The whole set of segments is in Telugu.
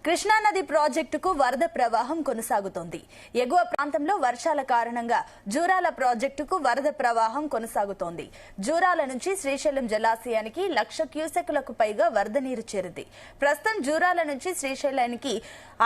కృష్ణా నది ప్రాజెక్టుకు వరద ప్రవాహం కొనసాగుతోంది. ఎగువ ప్రాంతంలో వర్షాల కారణంగా జూరాల ప్రాజెక్టుకు వరద ప్రవాహం కొనసాగుతోంది. జూరాల నుంచి శ్రీశైలం జలాశయానికి 1,00,000 క్యూసెక్కులకు పైగా వరద నీరు చేరింది. ప్రస్తుతం జూరాల నుంచి శ్రీశైలానికి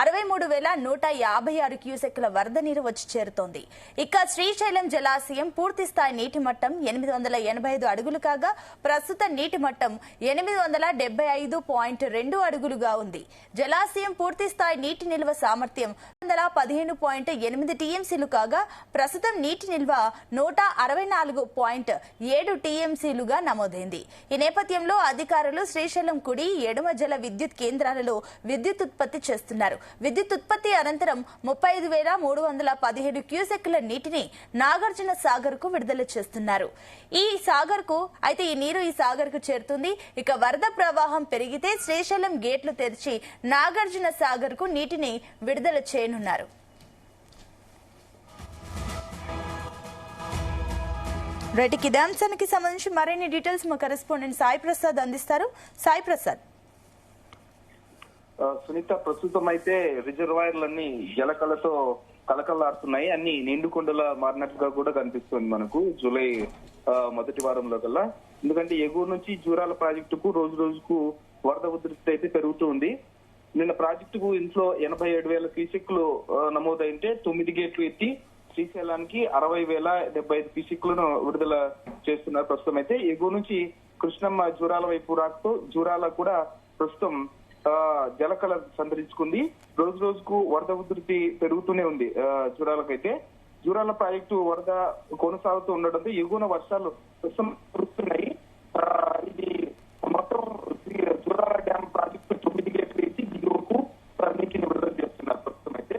63,156 క్యూసెక్కుల వరద నీరు వచ్చి చేరుతోంది. ఇక శ్రీశైలం జలాశయం పూర్తిస్థాయి నీటి మట్టం 885 అడుగులు కాగా ప్రస్తుత నీటి మట్టం 875.2 అడుగులుగా ఉంది. జలాశయం పూర్తి స్థాయి నీటి నిల్వ సామర్థ్యం 115.8 టీఎంసీలు కాగా ప్రస్తుతం నీటి నిల్వ 164.7 టీఎంసీలుగా నమోదైంది. ఈ నేపథ్యంలో అధికారులు శ్రీశైలం కుడి ఎడమ జల విద్యుత్ కేంద్రాలలో విద్యుత్ ఉత్పత్తి చేస్తున్నారు. విద్యుత్ ఉత్పత్తి అనంతరం 35,317 క్యూసెక్కుల నీటిని నాగార్జున సాగర్ కు విడుదల చేస్తున్నారు. ఈ నీరు ఈ సాగర్ కు చేరుతుంది. ఇక వరద ప్రవాహం పెరిగితే శ్రీశైలం గేట్లు తెరిచి నాగార్జున సాగర్ కు నీటిని విడుదల చేయనున్నారు. రైట్కి ఇదే అంశానికి సంబంధించి మరిన్ని డీటెయిల్స్ మా కరెస్పాండెంట్ సాయి ప్రసాద్ అందిస్తారు. సాయి ప్రసాద్. సునీత, ప్రస్తుతం అయితే రిజర్వాయర్లన్నీ జలకళతో కలకలాడుతున్నాయి. అన్ని నిండుకొండల మారినట్టుగా కూడా కనిపిస్తుంది మనకు జూలై మొదటి వారంలో కల్లా. ఎందుకంటే ఎగువ నుంచి జూరాల ప్రాజెక్టుకు రోజు రోజుకు వరద ఉధృతి అయితే పెరుగుతూ ఉంది. నిన్న ప్రాజెక్టుకు ఇంట్లో 87,000 క్యూసెక్లు నమోదైంటే 9 గేట్లు ఎత్తి శ్రీశైలానికి 60,075 క్యూసెక్లను విడుదల చేస్తున్నారు. ప్రస్తుతం అయితే ఎగువ నుంచి కృష్ణమ్మ జూరాల వైపు రాకతో జూరాల కూడా ప్రస్తుతం జలకళ సంతరించుకుంది. రోజు రోజుకు వరద ఉధృతి పెరుగుతూనే ఉంది. జూరాలకైతే జూరాల ప్రాజెక్టు వరద కొనసాగుతూ ఉండడంతో ఎగువన వర్షాలు ప్రస్తుతం కురుస్తున్నాయి. ఇది మొత్తం జూరాల డ్యామ్ ప్రాజెక్టు 9 గేట్లు ఎత్తి దిగువకు నీటిని విడుదల చేస్తున్నారు. ప్రస్తుతం అయితే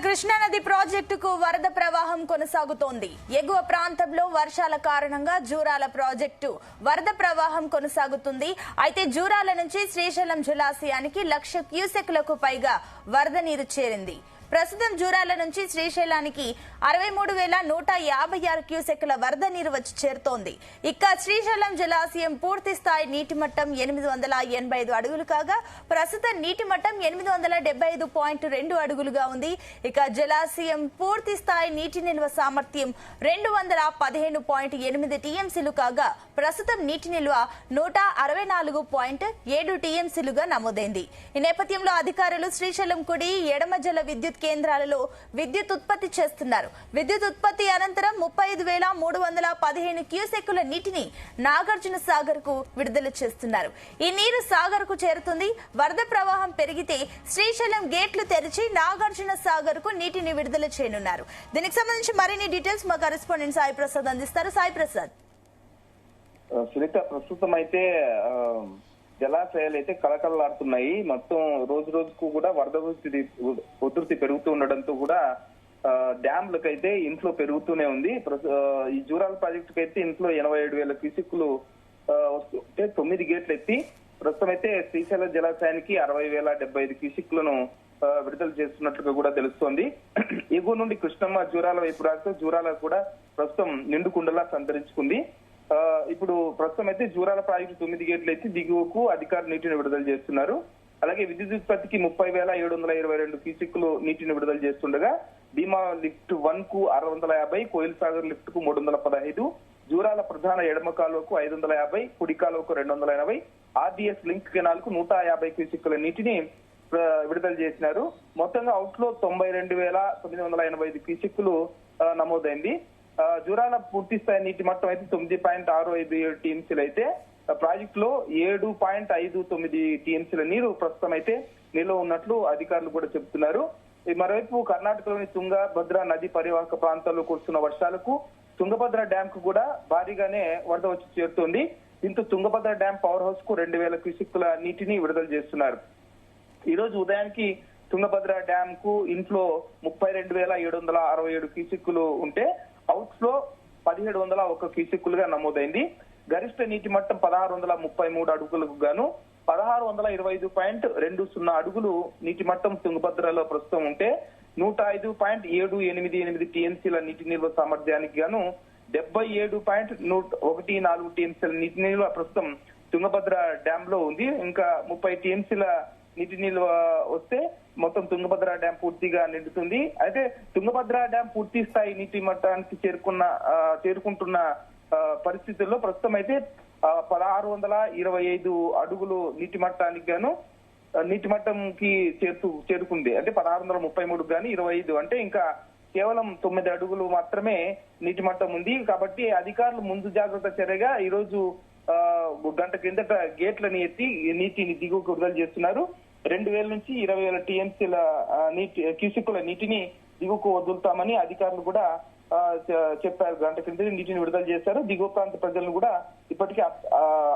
కృష్ణా నది ప్రాజెక్టుకు వరద ప్రవాహం కొనసాగుతోంది. ఎగువ ప్రాంతంలో వర్షాల కారణంగా జూరాల ప్రాజెక్టు వరద ప్రవాహం కొనసాగుతుంది. అయితే జూరాల నుంచి శ్రీశైలం జలాశయానికి 1,00,000 క్యూసెక్కులకు పైగా వరద నీరు చేరింది. ప్రస్తుతం జూరాల నుంచి శ్రీశైలానికి 63,156 క్యూసెక్కుల వరద నీరు వచ్చి చేరుతోంది. ఇక శ్రీశైలం జలాశయం పూర్తి స్థాయి నీటి మట్టం 885 అడుగులు కాగా ప్రస్తుత నీటి మట్టం 875.2 అడుగులుగా ఉంది. ఇక జలాశయం పూర్తి స్థాయి నీటి నిల్వ సామర్థ్యం 215.8 టీఎంసీలు కాగా ప్రస్తుతం నీటి నిల్వ 164.7 టీఎంసీలుగా నమోదైంది. ఈ నేపథ్యంలో అధికారులు శ్రీశైలం కుడి ఎడమ జల విద్యుత్ కేంద్రాలలో విద్యుత్ ఉత్పత్తి చేస్తున్నారు. విద్యుత్ ఉత్పత్తి అనంతరం 35,317 క్యూసెక్కుల నీటిని నాగార్జున సాగర్ కు విడుదల చేస్తున్నారు. ఈ నీరు సాగర్ కు చేరుతుంది. వరద ప్రవాహం పెరిగితే శ్రీశైలం గేట్లు తెరిచి నాగార్జున సాగర్ కు నీటిని విడుదల చేయనున్నారు. దీనికి సంబంధించి మరిన్ని డీటెయిల్స్ మా కరెస్పాండెంట్ సాయి ప్రసాద్ అందిస్తారు. సాయి ప్రసాద్. సునీత, ప్రస్తుతం అయితే జలాశయాలు అయితే కలకలలాడుతున్నాయి. మొత్తం రోజు రోజుకు కూడా వరద ఉధృతి పెరుగుతూ ఉండడంతో కూడా డ్యామ్లకు అయితే ఇంట్లో పెరుగుతూనే ఉంది. ఈ జూరాల ప్రాజెక్టుకి అయితే ఇంట్లో 87,000 క్యూసెక్కులు వస్తుంటే 9 గేట్లు ఎత్తి ప్రస్తుతం అయితే శ్రీశైలం జలాశయానికి 60,075 క్యూసెక్లను విడుదల చేస్తున్నట్లుగా కూడా తెలుస్తోంది. ఎగువ నుండి కృష్ణమ్మ జూరాల వైపు రాక జూరాల కూడా ప్రస్తుతం నిండుకుండలా సంతరించుకుంది. ఇప్పుడు ప్రస్తుతం అయితే జూరాల ప్రాజెక్టు 9 గేట్లు ఎత్తి దిగువకు అధికారులు నీటిని విడుదల చేస్తున్నారు. అలాగే విద్యుత్ ఉత్పత్తికి 30,722 క్యూసెక్కులు నీటిని విడుదల చేస్తుండగా భీమా లిఫ్ట్ 1 కు 650, కోయిల్ సాగర్ లిఫ్ట్ కు 315, జూరాల ప్రధాన ఎడమ కాలువకు 550, కుడి కాలువకు 280, ఆర్డీఎస్ లింక్ కెనాల్ కు 150 క్యూసెక్కుల నీటిని విడుదల చేసినారు. మొత్తంగా అవుట్లో 92,985 క్యూసెక్కులు నమోదైంది. జూరాల పూర్తి స్థాయి నీటి మట్టం అయితే 9.657 టీఎంసీలు అయితే ప్రాజెక్టులో 7.59 టీఎంసీల నీరు ప్రస్తుతం అయితే నిల్వ ఉన్నట్లు అధికారులు కూడా చెబుతున్నారు. మరోవైపు కర్ణాటకలోని తుంగభద్ర నది పరివాహక ప్రాంతాల్లో కురుస్తున్న వర్షాలకు తుంగభద్ర డ్యామ్ కు కూడా భారీగానే వరద వచ్చి చేరుతోంది. దీంతో తుంగభద్ర డ్యామ్ పవర్ హౌస్ కు 2,000 క్యూసెక్కుల నీటిని విడుదల చేస్తున్నారు. ఈ రోజు ఉదయానికి తుంగభద్ర డ్యామ్ కు ఇంట్లో 32,767 క్యూసెక్కులు ఉంటే అవుట్స్ లో 1,701 క్యూసెక్కులుగా నమోదైంది. గరిష్ట నీటి మట్టం 1,633 అడుగులకు గాను 1625.20 అడుగులు నీటి మట్టం తుంగభద్రలో ప్రస్తుతం ఉంటే 105.788 టీఎంసీల నీటి నిల్వ సామర్థ్యానికి గాను 77.14 టీఎంసీల నీటి నిల్వ ప్రస్తుతం తుంగభద్ర డ్యామ్ లో ఉంది. ఇంకా 30 టీఎంసీల నీటి నిల్వ వస్తే మొత్తం తుంగభద్ర డ్యాం పూర్తిగా నిండుతుంది. అయితే తుంగభద్ర డ్యాం పూర్తి స్థాయి నీటి మట్టానికి చేరుకుంటున్న పరిస్థితుల్లో ప్రస్తుతం అయితే 1625 అడుగులు నీటి మట్టానికి గాను నీటి మట్టంకి చేరుకుంది. అంటే 1633 గాని 25 అంటే ఇంకా కేవలం 9 అడుగులు మాత్రమే నీటి మట్టం ఉంది. కాబట్టి అధికారులు ముందు జాగ్రత్త చర్యగా ఈ రోజు గంట కిందట గేట్లని ఎత్తి నీటిని దిగువకు విడుదల చేస్తున్నారు. 2000 నుంచి 20,000 టీఎంసీల క్యూసెక్కుల నీటిని దిగువకు వదులుతామని అధికారులు కూడా చెప్పారు. గంట కింద నీటిని విడుదల చేశారు. దిగువ ప్రాంత ప్రజలను కూడా ఇప్పటికే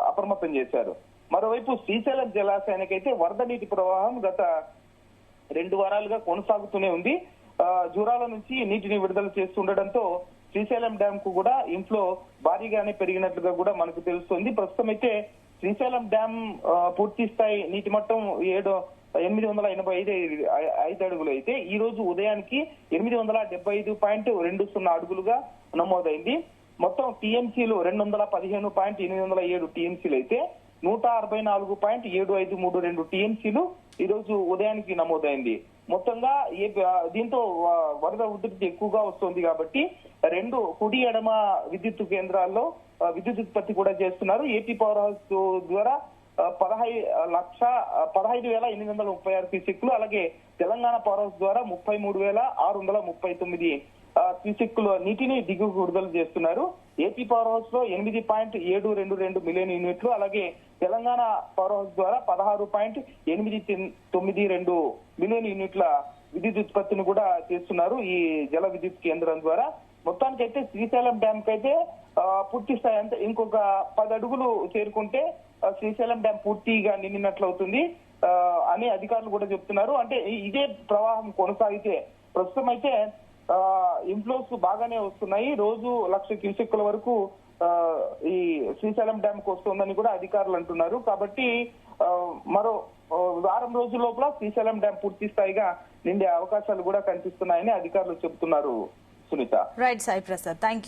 అప్రమత్తం చేశారు. మరోవైపు శ్రీశైలం జలాశయానికైతే వరద నీటి ప్రవాహం గత 2 వారాలుగా కొనసాగుతూనే ఉంది. జూరాల నుంచి నీటిని విడుదల చేస్తుండటంతో శ్రీశైలం డ్యామ్ కు కూడా ఇంట్లో భారీగానే పెరిగినట్లుగా కూడా మనకు తెలుస్తుంది. ప్రస్తుతం అయితే శ్రీశైలం డ్యామ్ పూర్తి స్థాయి నీటి మట్టం 885 అడుగులు అయితే ఈ రోజు ఉదయానికి 875.20 అడుగులుగా నమోదైంది. మొత్తం టీఎంసీలు 215.807 టీఎంసీలు అయితే 164.7532 టీఎంసీలు ఈ రోజు ఉదయానికి నమోదైంది. మొత్తంగా దీంతో వరద ఉధృతి ఎక్కువగా వస్తుంది కాబట్టి 2 కుడి ఎడమ విద్యుత్ కేంద్రాల్లో విద్యుత్ ఉత్పత్తి కూడా చేస్తున్నారు. ఏపీ పవర్ హౌస్ ద్వారా 15,836 క్యూసెక్లు, అలాగే తెలంగాణ పవర్ హౌస్ ద్వారా 33,639 క్యూసెక్కుల నీటిని దిగువకు విడుదల చేస్తున్నారు. ఏపీ పవర్ హౌస్ లో 8.722 మిలియన్ యూనిట్లు, అలాగే తెలంగాణ పవర్ హౌస్ ద్వారా 16.892 మిలియన్ యూనిట్ల విద్యుత్ ఉత్పత్తిని కూడా చేస్తున్నారు ఈ జల విద్యుత్ కేంద్రం ద్వారా. మొత్తానికైతే శ్రీశైలం డ్యామ్ కైతే పూర్తి స్థాయి అంటే ఇంకొక 10 అడుగులు చేరుకుంటే శ్రీశైలం డ్యామ్ పూర్తిగా నిండినట్లు అవుతుంది అని అధికారులు కూడా చెప్తున్నారు. అంటే ఇదే ప్రవాహం కొనసాగితే ప్రస్తుతం అయితే ఇన్ఫ్లోస్ బాగానే వస్తున్నాయి. రోజు 1,00,000 క్యూసెక్కుల వరకు ఈ శ్రీశైలం డ్యామ్ కు వస్తుందని కూడా అధికారులు అంటున్నారు. కాబట్టి మరో వారం రోజుల లోపల శ్రీశైలం డ్యామ్ పూర్తి స్థాయిగా నిండే అవకాశాలు కూడా కనిపిస్తున్నాయని అధికారులు చెబుతున్నారు. Sunita. Right Sai Prasad, thank you.